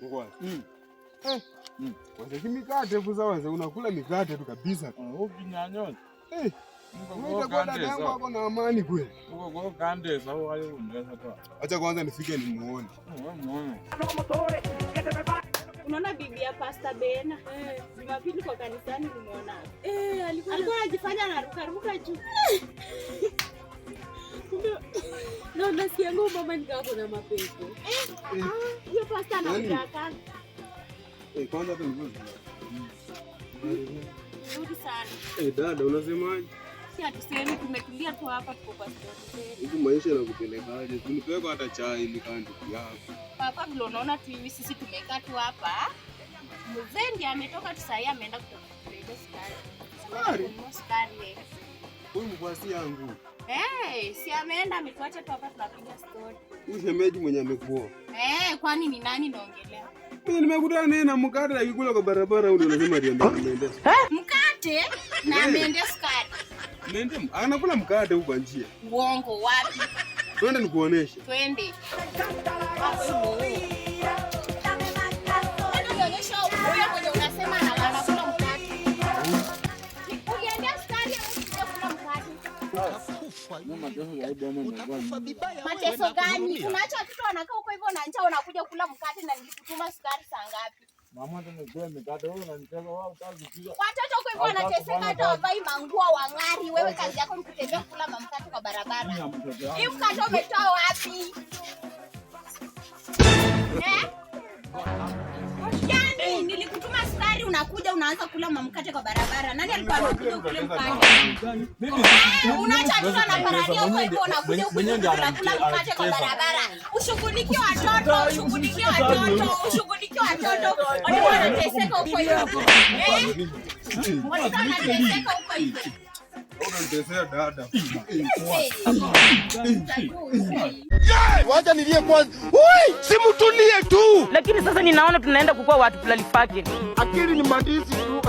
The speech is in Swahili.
Ngwani. Kwanza kimikate kuzawaze unakula mikate tu kabisa. Ukinyanyoni. Unaita kwa dada yangu hapo na amani kweli. Uko kwa kande sawa wale undesa tu. Acha kwanza nifike nimuone. Muone. Unaona bibi ya Pastor Bena? Jumapili kwa kanisani nimeona. Alikuwa anajifanya anaruka juu. Na nasikia mama nikao kuna mapepo. Hiyo Pastor anakuja kazi. Kwanza tu nzuri. Nzuri sana. Dada unasemaje? Si atuseme tumetulia tu hapa tuko kwa story. Hivi maisha yanakupelekaje? Tunipeleka hata chai nikandi yako. Papa vile unaona tu hivi sisi tumekaa tu hapa. Mzee ndiye ametoka tu sasa ameenda kutafuta sukari. Huyu mkwasi yangu. Si ameenda ametuacha tu hapa tunapiga story. Huyu shemeji mwenye amekuoa. Kwani ni nani naongelea? Mimi nimekutana naye na mkate akikula kwa barabara ule unasema aliendea. Mkate na ameendea sukari. Nende anakula mkate huko njia. Uongo wapi? Twende nikuoneshe. Twende. Nionyesha huyo mwenye unasema anakula mkate. Uliendea sukari au unakula mkate? Mateso gani? Unaacha watoto wanakaa huko hivyo na njaa unakuja kula mkate na nilikutuma sukari saa ngapi? Mama tunajua mikate wewe unanicheza wao kazi kiza. Watoto huko hivyo wanateseka hata wavai manguo wang'ari. Wewe kazi yako ni kutembea kula mkate kwa barabara. Hii mkate umetoa wapi? Yaani nilikutuma sukari unakuja unaanza kula mkate kwa barabara. Nani alikuwa anakuja kule mkate? Unaacha watoto wanapararia huko hivyo unakuja kula mkate kwa barabara. Ushughulikie watoto, ushughulikie watoto. Watu wanateseka huko hivyo. Watu wanateseka huko hivyo. Unanitesea dada. Wacha nilie kwanza. Simtulie tu. Lakini sasa ninaona tunaenda kukua watu fulani fake. Akili ni mandisi tu.